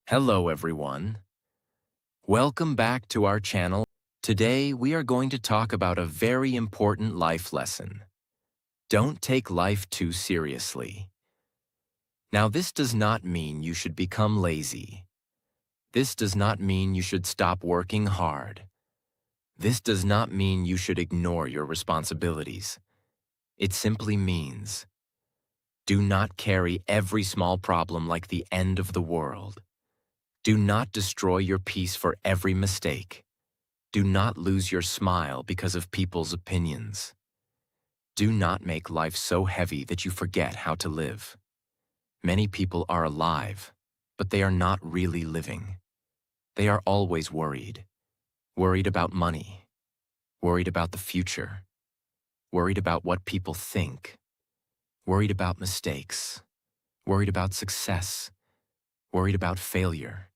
Hello everyone. Welcome back to our channel. Today we are going to talk about a very important life lesson. Don't take life too seriously. Now this does not mean you should become lazy. This does not mean you should stop working hard. This does not mean you should ignore your responsibilities. It simply means do not carry every small problem like the end of the world. Do not destroy your peace for every mistake. Do not lose your smile because of people's opinions. Do not make life so heavy that you forget how to live. Many people are alive, but they are not really living. They are always worried. Worried about money. Worried about the future. Worried about what people think. Worried about mistakes. Worried about success. Worried about failure.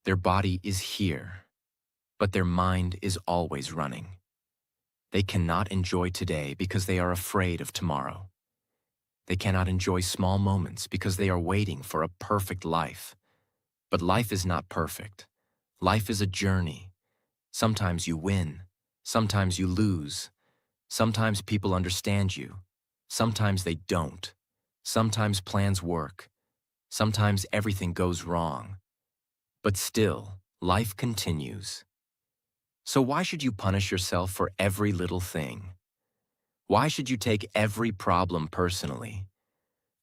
Their body is here, but their mind is always running. They cannot enjoy today because they are afraid of tomorrow. They cannot enjoy small moments because they are waiting for a perfect life. But life is not perfect. Life is a journey. Sometimes you win. Sometimes you lose. Sometimes people understand you. Sometimes they don't. Sometimes plans work. Sometimes everything goes wrong. But still, life continues. So why should you punish yourself for every little thing? Why should you take every problem personally?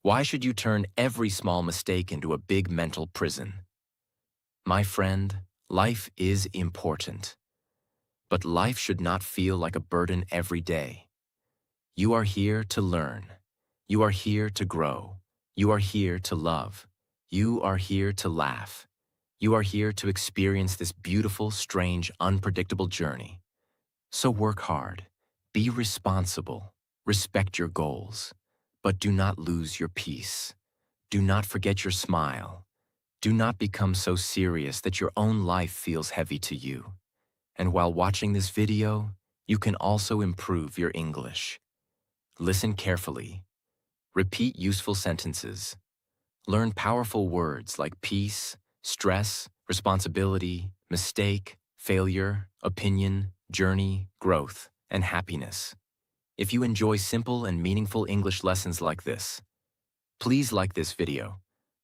Why should you turn every small mistake into a big mental prison? My friend, life is important. But life should not feel like a burden every day. You are here to learn. You are here to grow. You are here to love. You are here to laugh. You are here to experience this beautiful, strange, unpredictable journey. So work hard, be responsible, respect your goals, but do not lose your peace. Do not forget your smile. Do not become so serious that your own life feels heavy to you. And while watching this video, you can also improve your English. Listen carefully. Repeat useful sentences. Learn powerful words like peace, stress, responsibility, mistake, failure, opinion, journey, growth, and happiness. If you enjoy simple and meaningful English lessons like this, please like this video,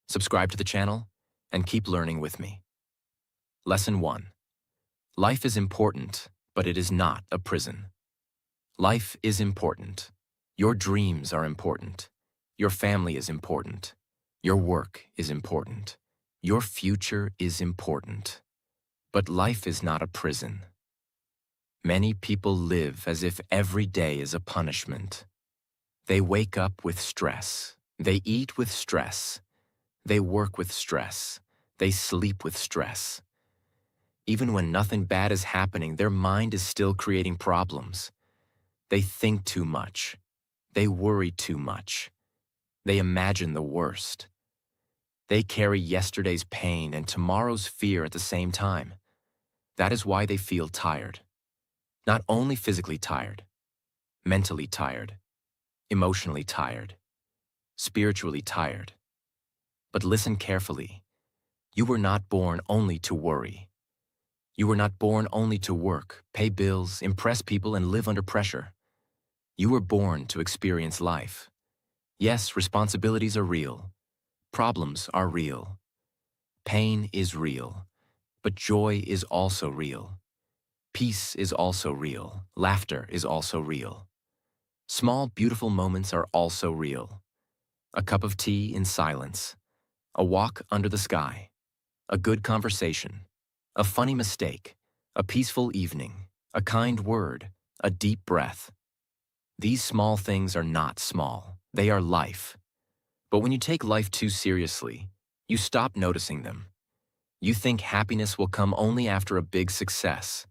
subscribe to the channel, and keep learning with me. Lesson 1. Life is important, but it is not a prison. Life is important. Your dreams are important. Your family is important. Your work is important. Your future is important. But life is not a prison. Many people live as if every day is a punishment. They wake up with stress. They eat with stress. They work with stress. They sleep with stress. Even when nothing bad is happening, their mind is still creating problems. They think too much. They worry too much. They imagine the worst. They carry yesterday's pain and tomorrow's fear at the same time. That is why they feel tired. Not only physically tired, mentally tired, emotionally tired, spiritually tired. But listen carefully. You were not born only to worry. You were not born only to work, pay bills, impress people, and live under pressure. You were born to experience life. Yes, responsibilities are real. Problems are real. Pain is real. But joy is also real. Peace is also real. Laughter is also real. Small, beautiful moments are also real. A cup of tea in silence. A walk under the sky. A good conversation. A funny mistake. A peaceful evening. A kind word. A deep breath. These small things are not small. They are life. But when you take life too seriously, you stop noticing them. You think happiness will come only after a big success.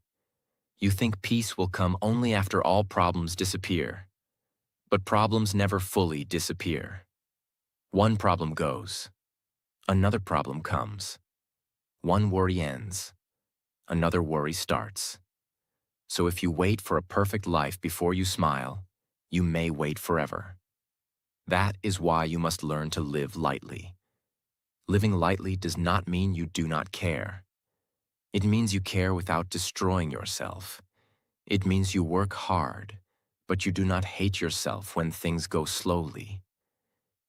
You think peace will come only after all problems disappear. But problems never fully disappear. One problem goes. Another problem comes. One worry ends. Another worry starts. So if you wait for a perfect life before you smile, you may wait forever. That is why you must learn to live lightly. Living lightly does not mean you do not care. It means you care without destroying yourself. It means you work hard, but you do not hate yourself when things go slowly.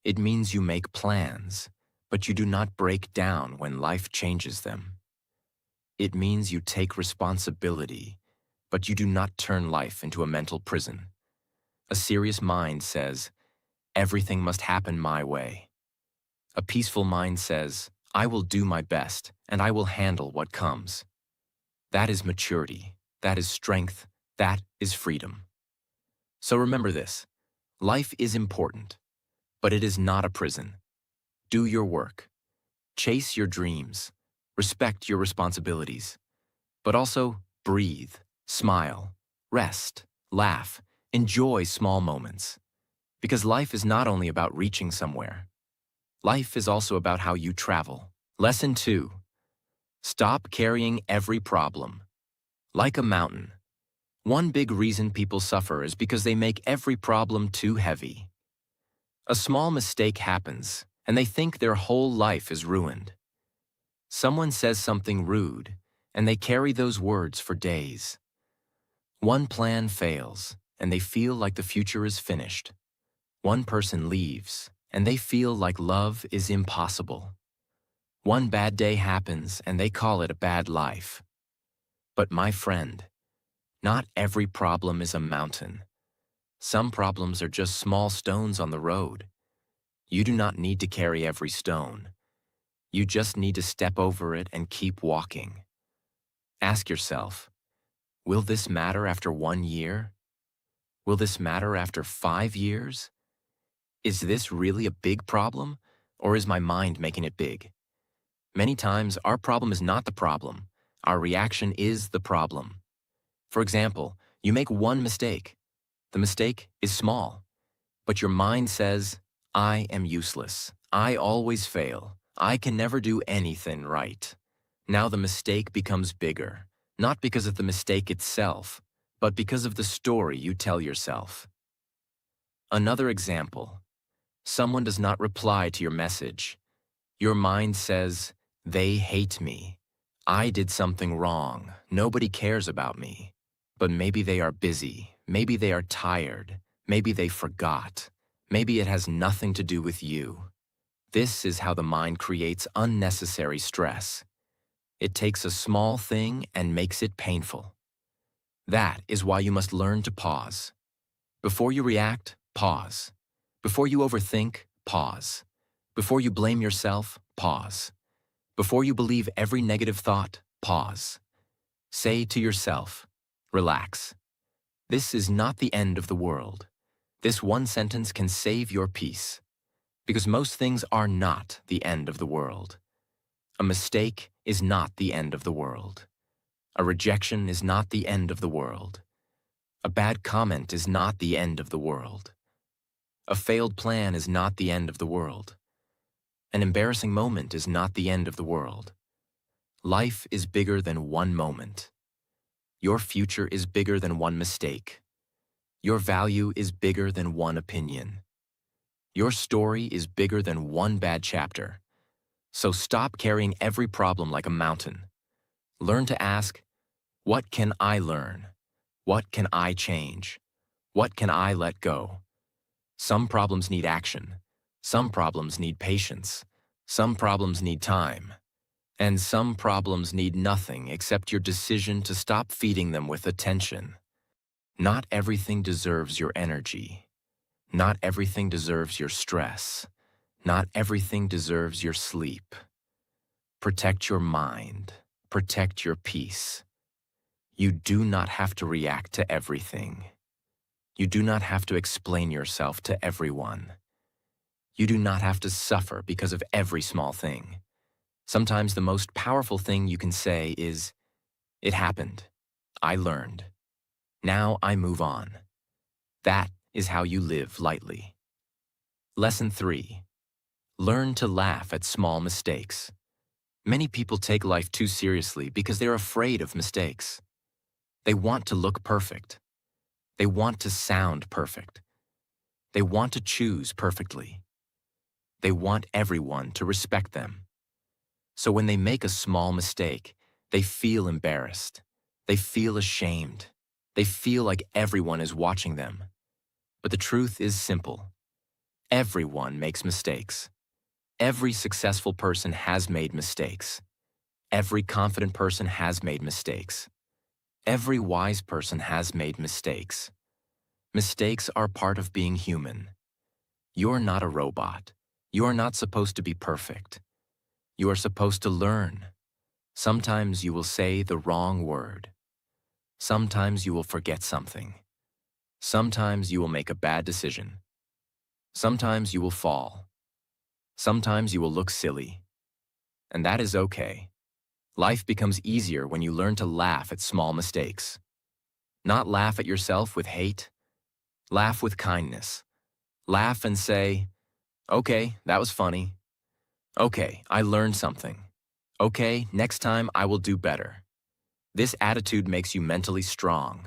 It means you make plans, but you do not break down when life changes them. It means you take responsibility, but you do not turn life into a mental prison. A serious mind says, everything must happen my way. A peaceful mind says, I will do my best and I will handle what comes. That is maturity, that is strength, that is freedom. So remember this, life is important, but it is not a prison. Do your work. Chase your dreams. Respect your responsibilities. But also breathe, smile, rest, laugh, enjoy small moments. Because life is not only about reaching somewhere. Life is also about how you travel. Lesson 2. Stop carrying every problem. Like a mountain. One big reason people suffer is because they make every problem too heavy. A small mistake happens, and they think their whole life is ruined. Someone says something rude, and they carry those words for days. One plan fails, and they feel like the future is finished. One person leaves, and they feel like love is impossible. One bad day happens, and they call it a bad life. But my friend, not every problem is a mountain. Some problems are just small stones on the road. You do not need to carry every stone. You just need to step over it and keep walking. Ask yourself, will this matter after 1 year? Will this matter after 5 years? Is this really a big problem, or is my mind making it big? Many times, our problem is not the problem. Our reaction is the problem. For example, you make one mistake. The mistake is small, but your mind says, I am useless. I always fail. I can never do anything right. Now the mistake becomes bigger, not because of the mistake itself, but because of the story you tell yourself. Another example. Someone does not reply to your message. Your mind says, they hate me. I did something wrong. Nobody cares about me. But maybe they are busy. Maybe they are tired. Maybe they forgot. Maybe it has nothing to do with you. This is how the mind creates unnecessary stress. It takes a small thing and makes it painful. That is why you must learn to pause. Before you react, pause. Before you overthink, pause. Before you blame yourself, pause. Before you believe every negative thought, pause. Say to yourself, relax. This is not the end of the world. This one sentence can save your peace. Because most things are not the end of the world. A mistake is not the end of the world. A rejection is not the end of the world. A bad comment is not the end of the world. A failed plan is not the end of the world. An embarrassing moment is not the end of the world. Life is bigger than one moment. Your future is bigger than one mistake. Your value is bigger than one opinion. Your story is bigger than one bad chapter. So stop carrying every problem like a mountain. Learn to ask, what can I learn? What can I change? What can I let go? Some problems need action. Some problems need patience. Some problems need time. And some problems need nothing except your decision to stop feeding them with attention. Not everything deserves your energy. Not everything deserves your stress. Not everything deserves your sleep. Protect your mind. Protect your peace. You do not have to react to everything. You do not have to explain yourself to everyone. You do not have to suffer because of every small thing. Sometimes the most powerful thing you can say is, it happened. I learned. Now I move on. That is how you live lightly. Lesson 3. Learn to laugh at small mistakes. Many people take life too seriously because they're afraid of mistakes. They want to look perfect. They want to sound perfect. They want to choose perfectly. They want everyone to respect them. So when they make a small mistake, they feel embarrassed. They feel ashamed. They feel like everyone is watching them. But the truth is simple. Everyone makes mistakes. Every successful person has made mistakes. Every confident person has made mistakes. Every wise person has made mistakes. Mistakes are part of being human. You're not a robot. You are not supposed to be perfect. You are supposed to learn. Sometimes you will say the wrong word. Sometimes you will forget something. Sometimes you will make a bad decision. Sometimes you will fall. Sometimes you will look silly. And that is okay. Life becomes easier when you learn to laugh at small mistakes. Not laugh at yourself with hate. Laugh with kindness. Laugh and say, okay, that was funny. Okay, I learned something. Okay, next time I will do better. This attitude makes you mentally strong.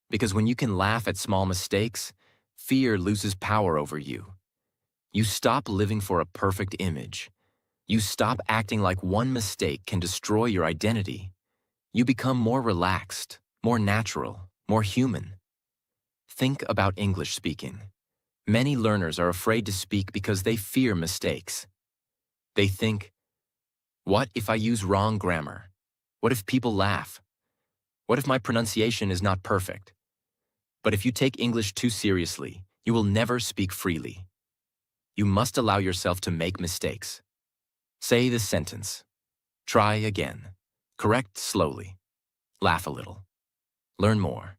Because when you can laugh at small mistakes, fear loses power over you. You stop living for a perfect image. You stop acting like one mistake can destroy your identity. You become more relaxed, more natural, more human. Think about English speaking. Many learners are afraid to speak because they fear mistakes. They think, what if I use wrong grammar? What if people laugh? What if my pronunciation is not perfect? But if you take English too seriously, you will never speak freely. You must allow yourself to make mistakes. Say this sentence. Try again. Correct slowly. Laugh a little. Learn more.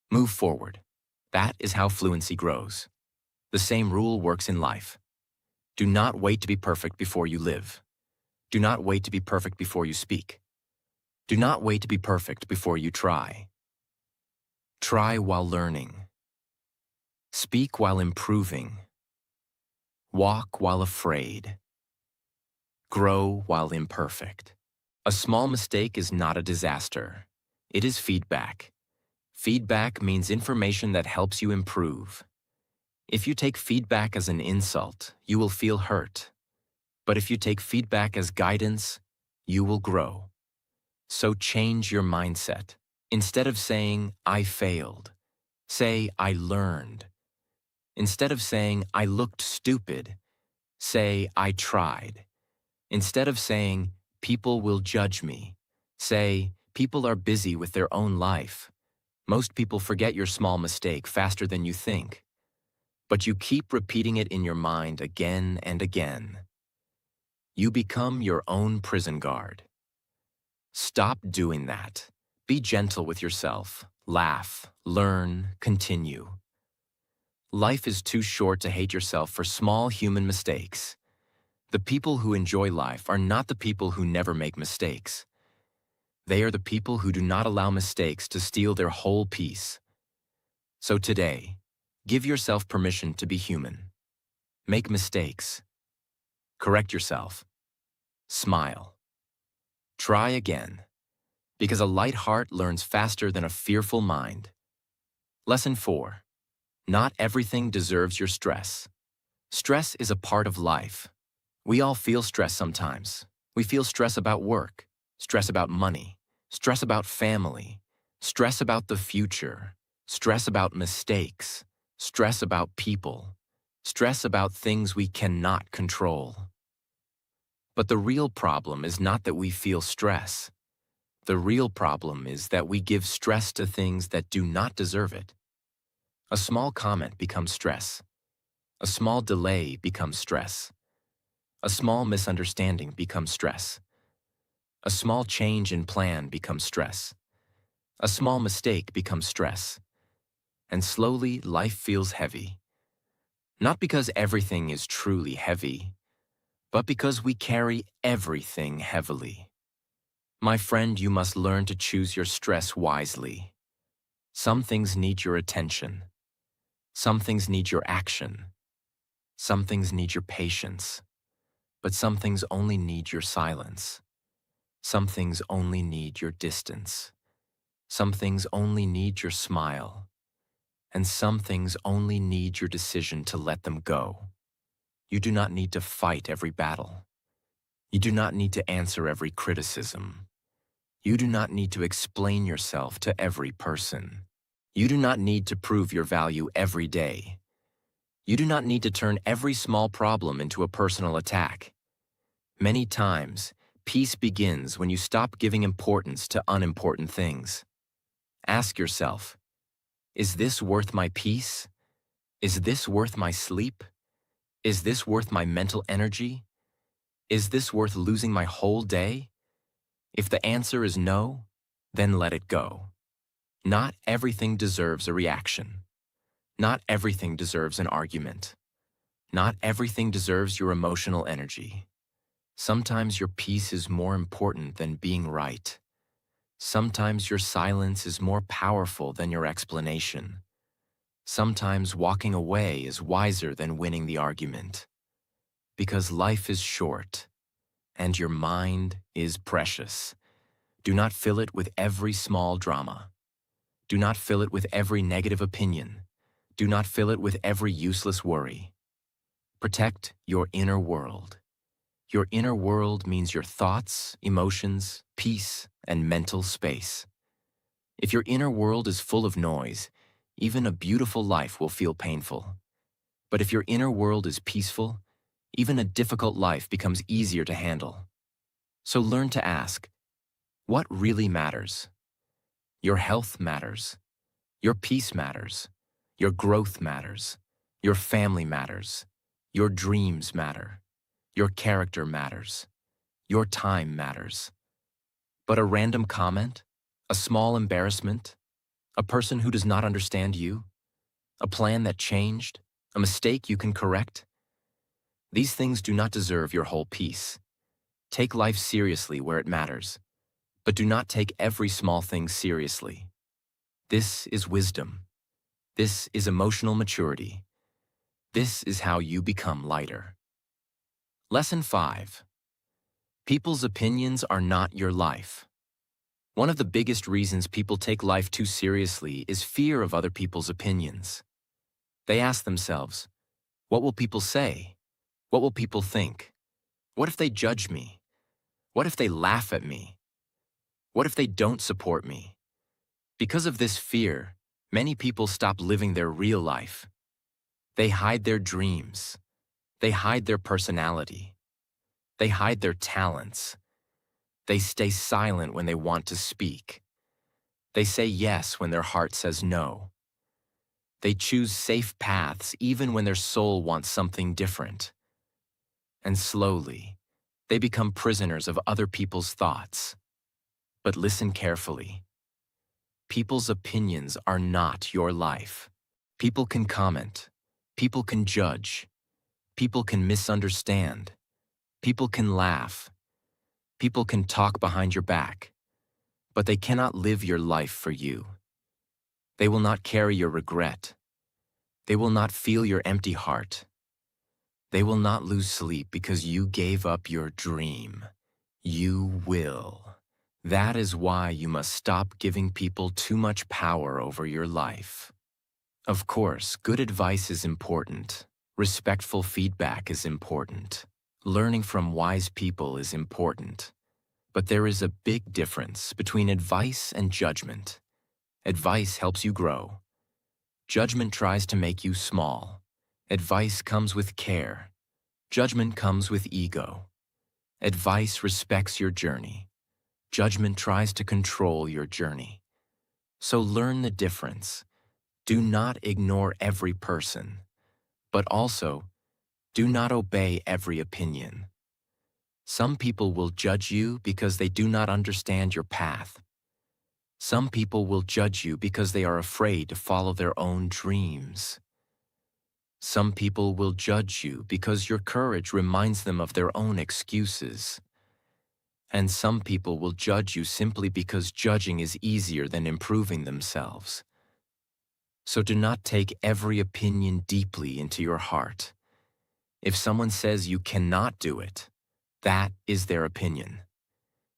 Move forward. That is how fluency grows. The same rule works in life. Do not wait to be perfect before you live. Do not wait to be perfect before you speak. Do not wait to be perfect before you try. Try while learning. Speak while improving. Walk while afraid. Grow while imperfect. A small mistake is not a disaster. It is feedback. Feedback means information that helps you improve. If you take feedback as an insult, you will feel hurt. But if you take feedback as guidance, you will grow. So change your mindset. Instead of saying, I failed, say, I learned. Instead of saying, I looked stupid, say, I tried. Instead of saying, people will judge me, say, people are busy with their own life. Most people forget your small mistake faster than you think. But you keep repeating it in your mind again and again. You become your own prison guard. Stop doing that. Be gentle with yourself. Laugh, learn, continue. Life is too short to hate yourself for small human mistakes. The people who enjoy life are not the people who never make mistakes. They are the people who do not allow mistakes to steal their whole peace. So today, give yourself permission to be human. Make mistakes. Correct yourself. Smile. Try again. Because a light heart learns faster than a fearful mind. Lesson 4. Not everything deserves your stress. Stress is a part of life. We all feel stress sometimes. We feel stress about work, stress about money, stress about family, stress about the future, stress about mistakes, stress about people, stress about things we cannot control. But the real problem is not that we feel stress. The real problem is that we give stress to things that do not deserve it. A small comment becomes stress. A small delay becomes stress. A small misunderstanding becomes stress. A small change in plan becomes stress. A small mistake becomes stress. And slowly, life feels heavy. Not because everything is truly heavy, but because we carry everything heavily. My friend, you must learn to choose your stress wisely. Some things need your attention. Some things need your action. Some things need your patience. But some things only need your silence. Some things only need your distance. Some things only need your smile. And some things only need your decision to let them go. You do not need to fight every battle. You do not need to answer every criticism. You do not need to explain yourself to every person. You do not need to prove your value every day. You do not need to turn every small problem into a personal attack. Many times, peace begins when you stop giving importance to unimportant things. Ask yourself, is this worth my peace? Is this worth my sleep? Is this worth my mental energy? Is this worth losing my whole day? If the answer is no, then let it go. Not everything deserves a reaction. Not everything deserves an argument. Not everything deserves your emotional energy. Sometimes your peace is more important than being right. Sometimes your silence is more powerful than your explanation. Sometimes walking away is wiser than winning the argument. Because life is short, and your mind is precious. Do not fill it with every small drama. Do not fill it with every negative opinion. Do not fill it with every useless worry. Protect your inner world. Your inner world means your thoughts, emotions, peace, and mental space. If your inner world is full of noise, even a beautiful life will feel painful. But if your inner world is peaceful, even a difficult life becomes easier to handle. So learn to ask, what really matters? Your health matters. Your peace matters. Your growth matters. Your family matters. Your dreams matter. Your character matters. Your time matters. But a random comment, a small embarrassment, a person who does not understand you, a plan that changed, a mistake you can correct, these things do not deserve your whole peace. Take life seriously where it matters, but do not take every small thing seriously. This is wisdom. This is emotional maturity. This is how you become lighter. Lesson 5. People's opinions are not your life. One of the biggest reasons people take life too seriously is fear of other people's opinions. They ask themselves, what will people say? What will people think? What if they judge me? What if they laugh at me? What if they don't support me? Because of this fear, many people stop living their real life. They hide their dreams. They hide their personality. They hide their talents. They stay silent when they want to speak. They say yes when their heart says no. They choose safe paths even when their soul wants something different. And slowly, they become prisoners of other people's thoughts. But listen carefully. People's opinions are not your life. People can comment. People can judge. People can misunderstand. People can laugh. People can talk behind your back. But they cannot live your life for you. They will not carry your regret. They will not feel your empty heart. They will not lose sleep because you gave up your dream. You will. That is why you must stop giving people too much power over your life. Of course, good advice is important. Respectful feedback is important. Learning from wise people is important. But there is a big difference between advice and judgment. Advice helps you grow. Judgment tries to make you small. Advice comes with care. Judgment comes with ego. Advice respects your journey. Judgment tries to control your journey. So learn the difference. Do not ignore every person, but also do not obey every opinion. Some people will judge you because they do not understand your path. Some people will judge you because they are afraid to follow their own dreams. Some people will judge you because your courage reminds them of their own excuses. And some people will judge you simply because judging is easier than improving themselves. So do not take every opinion deeply into your heart. If someone says you cannot do it, that is their opinion.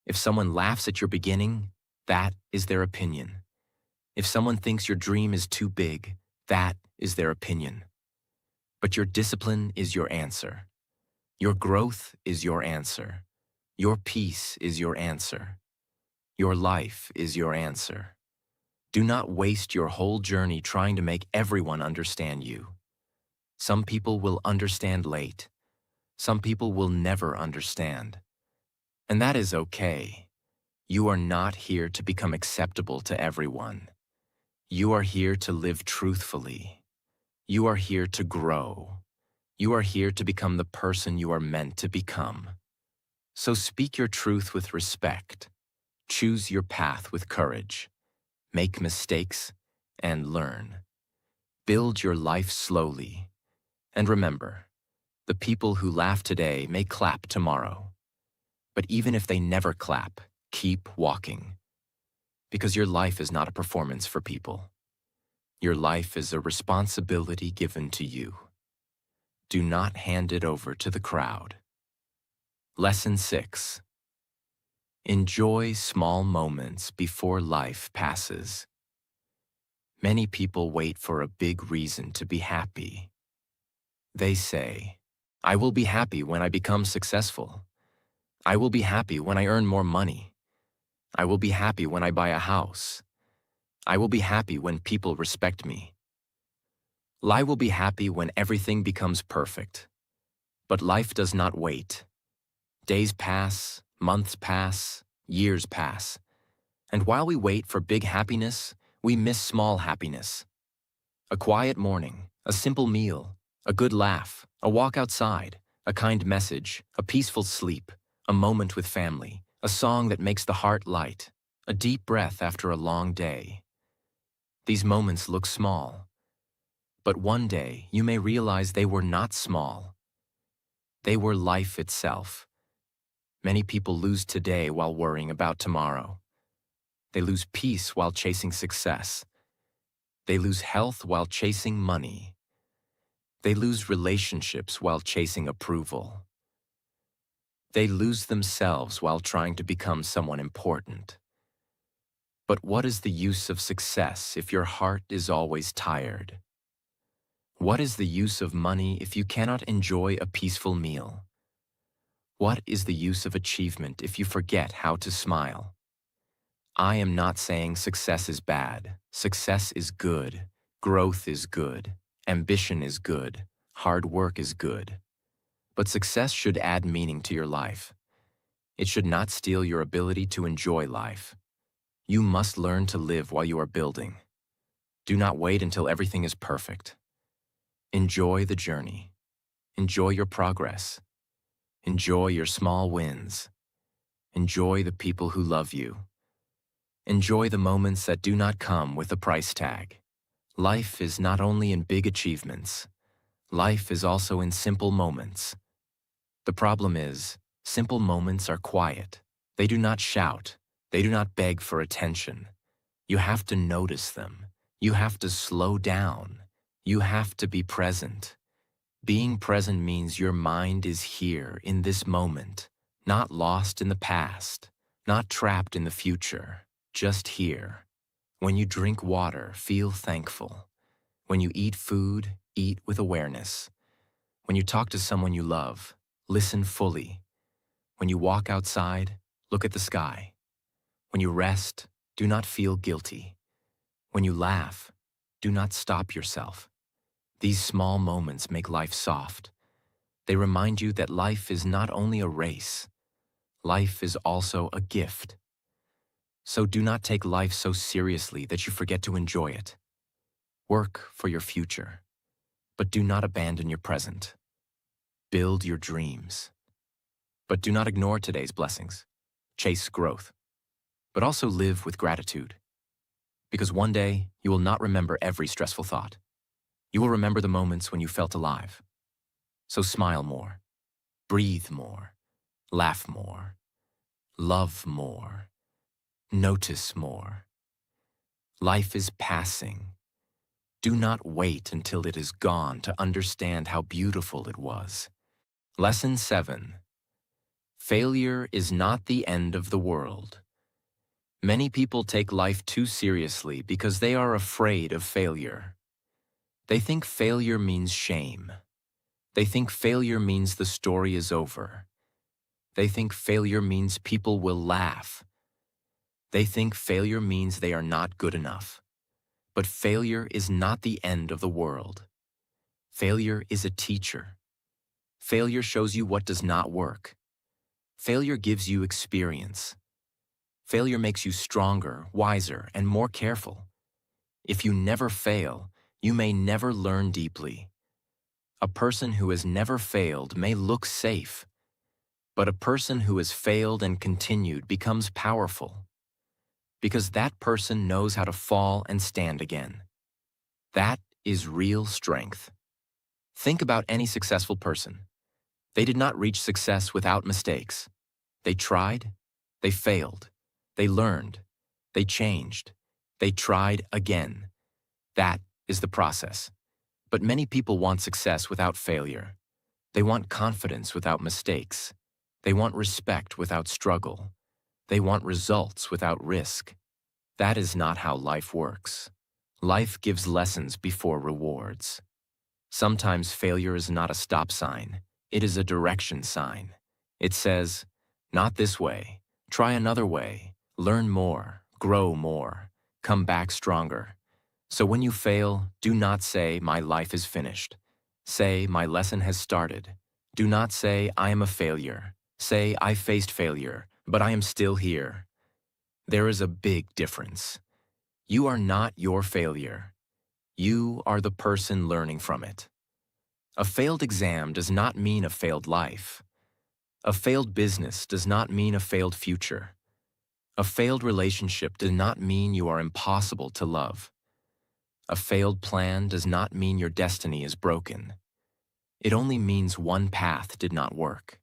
If someone laughs at your beginning, that is their opinion. If someone thinks your dream is too big, that is their opinion. But your discipline is your answer. Your growth is your answer. Your peace is your answer. Your life is your answer. Do not waste your whole journey trying to make everyone understand you. Some people will understand late. Some people will never understand. And that is okay. You are not here to become acceptable to everyone. You are here to live truthfully. You are here to grow. You are here to become the person you are meant to become. So speak your truth with respect. Choose your path with courage. Make mistakes and learn. Build your life slowly. And remember, the people who laugh today may clap tomorrow. But even if they never clap, keep walking. Because your life is not a performance for people. Your life is a responsibility given to you. Do not hand it over to the crowd. Lesson 6. Enjoy small moments before life passes. Many people wait for a big reason to be happy. They say, I will be happy when I become successful. I will be happy when I earn more money. I will be happy when I buy a house. I will be happy when people respect me. I will be happy when everything becomes perfect. But life does not wait. Days pass, months pass, years pass. And while we wait for big happiness, we miss small happiness. A quiet morning, a simple meal, a good laugh, a walk outside, a kind message, a peaceful sleep, a moment with family, a song that makes the heart light, a deep breath after a long day. These moments look small, but one day you may realize they were not small. They were life itself. Many people lose today while worrying about tomorrow. They lose peace while chasing success. They lose health while chasing money. They lose relationships while chasing approval. They lose themselves while trying to become someone important. But what is the use of success if your heart is always tired? What is the use of money if you cannot enjoy a peaceful meal? What is the use of achievement if you forget how to smile? I am not saying success is bad. Success is good. Growth is good. Ambition is good. Hard work is good. But success should add meaning to your life. It should not steal your ability to enjoy life. You must learn to live while you are building. Do not wait until everything is perfect. Enjoy the journey. Enjoy your progress. Enjoy your small wins. Enjoy the people who love you. Enjoy the moments that do not come with a price tag. Life is not only in big achievements. Life is also in simple moments. The problem is, simple moments are quiet. They do not shout. They do not beg for attention. You have to notice them. You have to slow down. You have to be present. Being present means your mind is here in this moment, not lost in the past, not trapped in the future, just here. When you drink water, feel thankful. When you eat food, eat with awareness. When you talk to someone you love, listen fully. When you walk outside, look at the sky. When you rest, do not feel guilty. When you laugh, do not stop yourself. These small moments make life soft. They remind you that life is not only a race, life is also a gift. So do not take life so seriously that you forget to enjoy it. Work for your future, but do not abandon your present. Build your dreams, but do not ignore today's blessings. Chase growth, but also live with gratitude. Because one day, you will not remember every stressful thought. You will remember the moments when you felt alive. So smile more, breathe more, laugh more, love more, notice more. Life is passing. Do not wait until it is gone to understand how beautiful it was. Lesson 7. Failure is not the end of the world. Many people take life too seriously because they are afraid of failure. They think failure means shame. They think failure means the story is over. They think failure means people will laugh. They think failure means they are not good enough. But failure is not the end of the world. Failure is a teacher. Failure shows you what does not work. Failure gives you experience. Failure makes you stronger, wiser, and more careful. If you never fail, you may never learn deeply. A person who has never failed may look safe, but a person who has failed and continued becomes powerful, because that person knows how to fall and stand again. That is real strength. Think about any successful person. They did not reach success without mistakes. They tried, they failed, they learned, they changed, they tried again. That is the process. But many people want success without failure. They want confidence without mistakes. They want respect without struggle. They want results without risk. That is not how life works. Life gives lessons before rewards. Sometimes failure is not a stop sign. It is a direction sign. It says, not this way. Try another way. Learn more. Grow more. Come back stronger. So when you fail, do not say, my life is finished. Say, my lesson has started. Do not say, I am a failure. Say, I faced failure, but I am still here. There is a big difference. You are not your failure. You are the person learning from it. A failed exam does not mean a failed life. A failed business does not mean a failed future. A failed relationship does not mean you are impossible to love. A failed plan does not mean your destiny is broken. It only means one path did not work.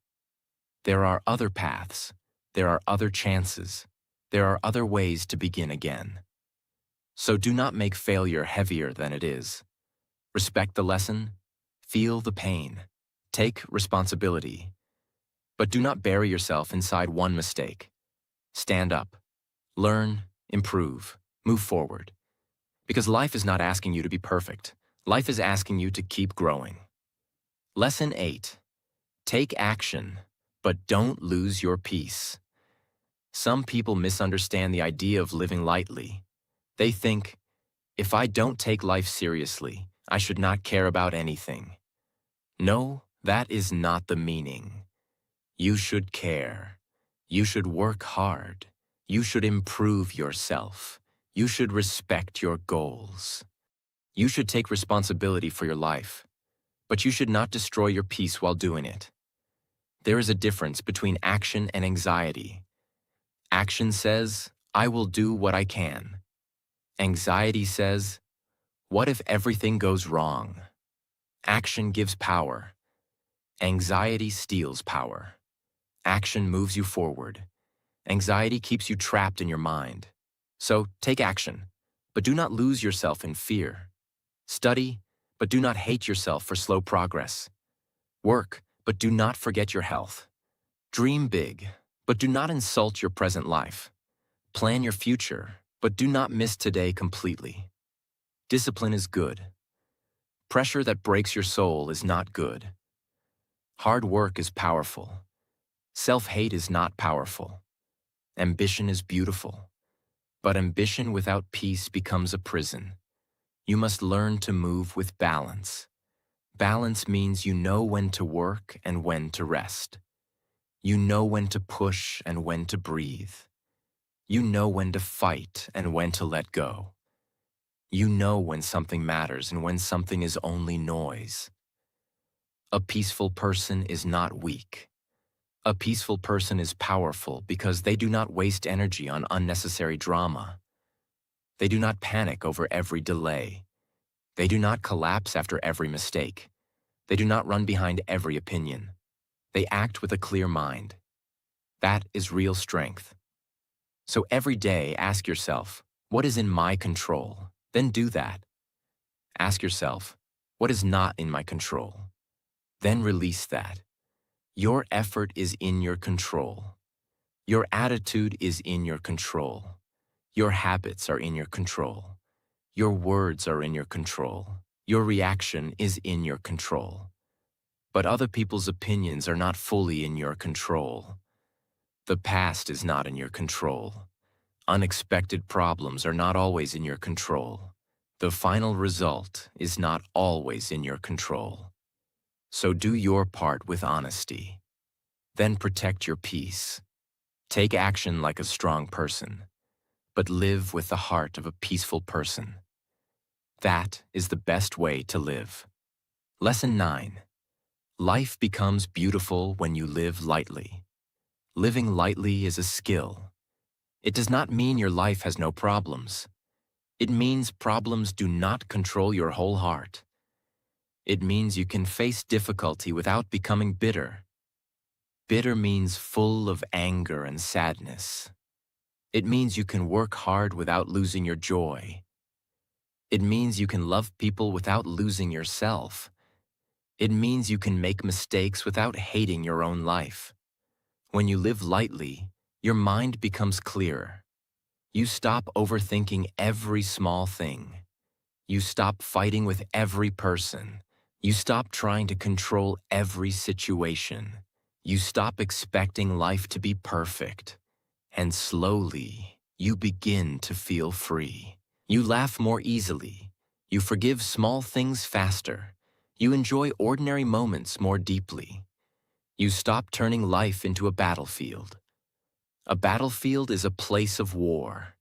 There are other paths. There are other chances. There are other ways to begin again. So do not make failure heavier than it is. Respect the lesson. Feel the pain. Take responsibility. But do not bury yourself inside one mistake. Stand up. Learn, improve, move forward. Because life is not asking you to be perfect. Life is asking you to keep growing. Lesson 8. Take action, but don't lose your peace. Some people misunderstand the idea of living lightly. They think, if I don't take life seriously, I should not care about anything. No, that is not the meaning. You should care. You should work hard. You should improve yourself. You should respect your goals. You should take responsibility for your life, but you should not destroy your peace while doing it. There is a difference between action and anxiety. Action says, I will do what I can. Anxiety says, what if everything goes wrong? Action gives power. Anxiety steals power. Action moves you forward. Anxiety keeps you trapped in your mind. So take action, but do not lose yourself in fear. Study, but do not hate yourself for slow progress. Work, but do not forget your health. Dream big, but do not insult your present life. Plan your future, but do not miss today completely. Discipline is good. Pressure that breaks your soul is not good. Hard work is powerful. Self-hate is not powerful. Ambition is beautiful. But ambition without peace becomes a prison. You must learn to move with balance. Balance means you know when to work and when to rest. You know when to push and when to breathe. You know when to fight and when to let go. You know when something matters and when something is only noise. A peaceful person is not weak. A peaceful person is powerful because they do not waste energy on unnecessary drama. They do not panic over every delay. They do not collapse after every mistake. They do not run behind every opinion. They act with a clear mind. That is real strength. So every day ask yourself, what is in my control? Then do that. Ask yourself, what is not in my control? Then release that. Your effort is in your control. Your attitude is in your control. Your habits are in your control. Your words are in your control. Your reaction is in your control. But other people's opinions are not fully in your control. The past is not in your control. Unexpected problems are not always in your control. The final result is not always in your control. So do your part with honesty. Then protect your peace. Take action like a strong person, but live with the heart of a peaceful person. That is the best way to live. Lesson 9. Life becomes beautiful when you live lightly. Living lightly is a skill. It does not mean your life has no problems. It means problems do not control your whole heart. It means you can face difficulty without becoming bitter. Bitter means full of anger and sadness. It means you can work hard without losing your joy. It means you can love people without losing yourself. It means you can make mistakes without hating your own life. When you live lightly, your mind becomes clearer. You stop overthinking every small thing. You stop fighting with every person. You stop trying to control every situation. You stop expecting life to be perfect. And slowly, you begin to feel free. You laugh more easily. You forgive small things faster. You enjoy ordinary moments more deeply. You stop turning life into a battlefield. A battlefield is a place of war.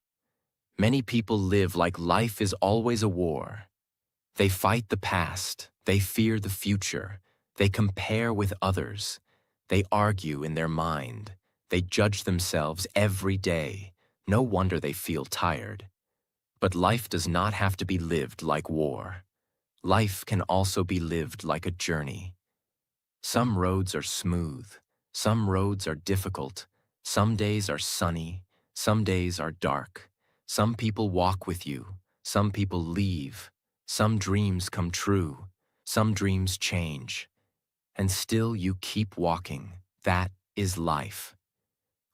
Many people live like life is always a war. They fight the past. They fear the future. They compare with others. They argue in their mind. They judge themselves every day. No wonder they feel tired. But life does not have to be lived like war. Life can also be lived like a journey. Some roads are smooth. Some roads are difficult. Some days are sunny. Some days are dark. Some people walk with you. Some people leave. Some dreams come true. Some dreams change. And still you keep walking. That is life.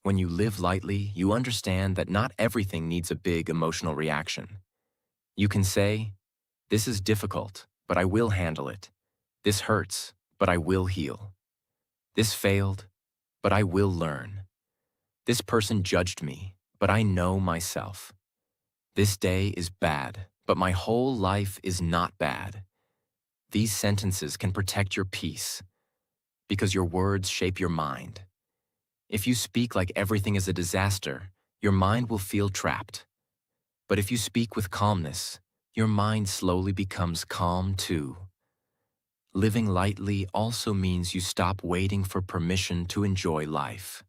When you live lightly, you understand that not everything needs a big emotional reaction. You can say, "This is difficult, but I will handle it. This hurts, but I will heal. This failed, but I will learn. This person judged me, but I know myself. This day is bad, but my whole life is not bad." These sentences can protect your peace because your words shape your mind. If you speak like everything is a disaster, your mind will feel trapped. But if you speak with calmness, your mind slowly becomes calm too. Living lightly also means you stop waiting for permission to enjoy life.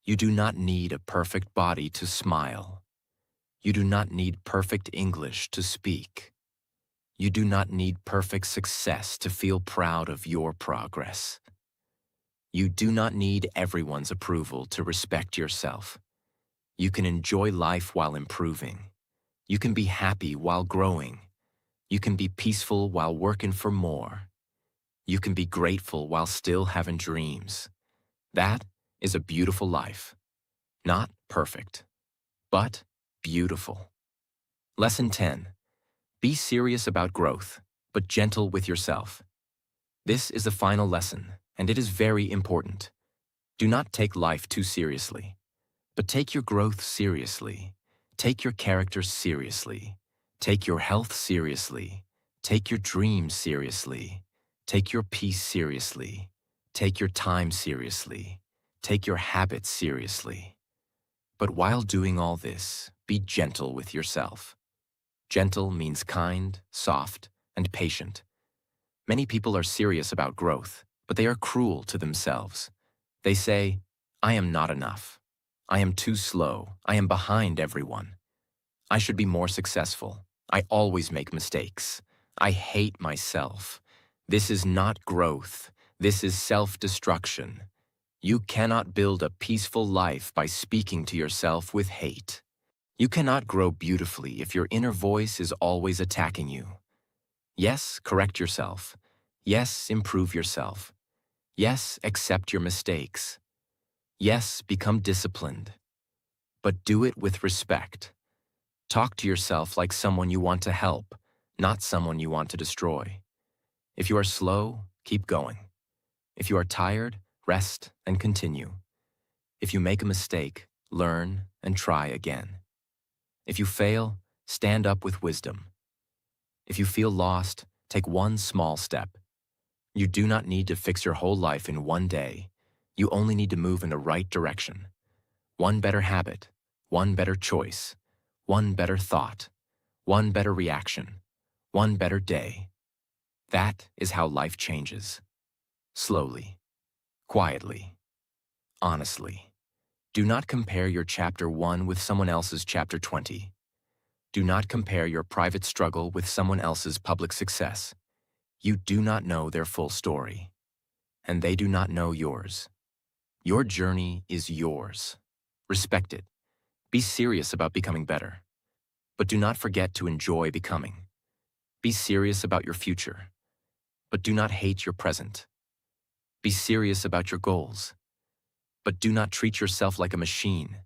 You do not need a perfect body to smile. You do not need perfect English to speak. You do not need perfect success to feel proud of your progress. You do not need everyone's approval to respect yourself. You can enjoy life while improving. You can be happy while growing. You can be peaceful while working for more. You can be grateful while still having dreams. That is a beautiful life. Not perfect, but beautiful. Lesson 10. Be serious about growth, but gentle with yourself. This is the final lesson, and it is very important. Do not take life too seriously, but take your growth seriously. Take your character seriously. Take your health seriously. Take your dreams seriously. Take your peace seriously. Take your time seriously. Take your habits seriously. But while doing all this, be gentle with yourself. Gentle means kind, soft, and patient. Many people are serious about growth, but they are cruel to themselves. They say, "I am not enough. I am too slow. I am behind everyone. I should be more successful. I always make mistakes. I hate myself. This is not growth. This is self-destruction." You cannot build a peaceful life by speaking to yourself with hate. You cannot grow beautifully if your inner voice is always attacking you. Yes, correct yourself. Yes, improve yourself. Yes, accept your mistakes. Yes, become disciplined. But do it with respect. Talk to yourself like someone you want to help, not someone you want to destroy. If you are slow, keep going. If you are tired, rest and continue. If you make a mistake, learn and try again. If you fail, stand up with wisdom. If you feel lost, take one small step. You do not need to fix your whole life in one day. You only need to move in the right direction. One better habit, one better choice, one better thought, one better reaction, one better day. That is how life changes. Slowly, quietly, honestly. Do not compare your chapter 1 with someone else's chapter 20. Do not compare your private struggle with someone else's public success. You do not know their full story, and they do not know yours. Your journey is yours. Respect it. Be serious about becoming better. But do not forget to enjoy becoming. Be serious about your future, but do not hate your present. Be serious about your goals, but do not treat yourself like a machine.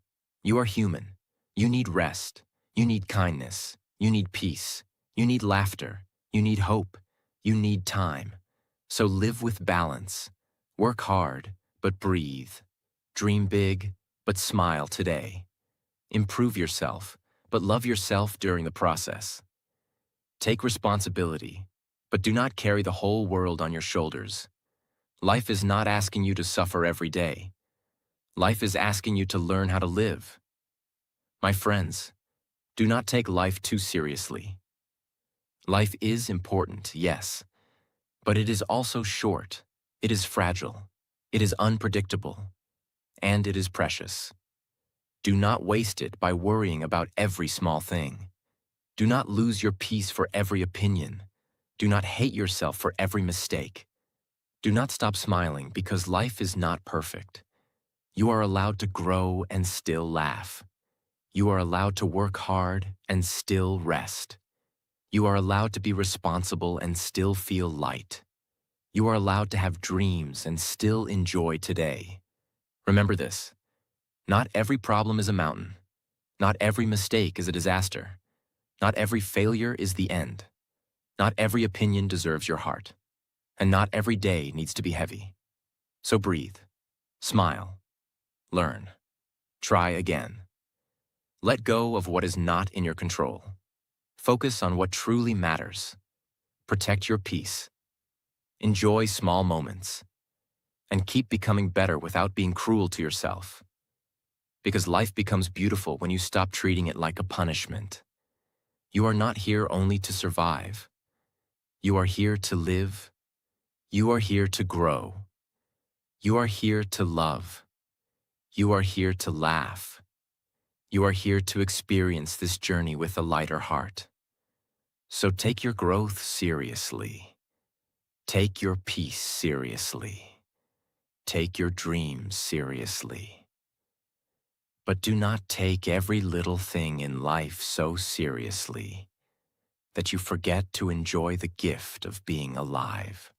You are human. You need rest. You need kindness. You need peace. You need laughter. You need hope. You need time. So live with balance. Work hard, but breathe. Dream big, but smile today. Improve yourself, but love yourself during the process. Take responsibility, but do not carry the whole world on your shoulders. Life is not asking you to suffer every day. Life is asking you to learn how to live. My friends, do not take life too seriously. Life is important, yes, but it is also short. It is fragile. It is unpredictable. And it is precious. Do not waste it by worrying about every small thing. Do not lose your peace for every opinion. Do not hate yourself for every mistake. Do not stop smiling because life is not perfect. You are allowed to grow and still laugh. You are allowed to work hard and still rest. You are allowed to be responsible and still feel light. You are allowed to have dreams and still enjoy today. Remember this. Not every problem is a mountain. Not every mistake is a disaster. Not every failure is the end. Not every opinion deserves your heart. And not every day needs to be heavy. So breathe. Smile. Learn. Try again. Let go of what is not in your control. Focus on what truly matters. Protect your peace. Enjoy small moments. And keep becoming better without being cruel to yourself. Because life becomes beautiful when you stop treating it like a punishment. You are not here only to survive. You are here to live. You are here to grow. You are here to love. You are here to laugh. You are here to experience this journey with a lighter heart. So take your growth seriously. Take your peace seriously. Take your dreams seriously. But do not take every little thing in life so seriously that you forget to enjoy the gift of being alive.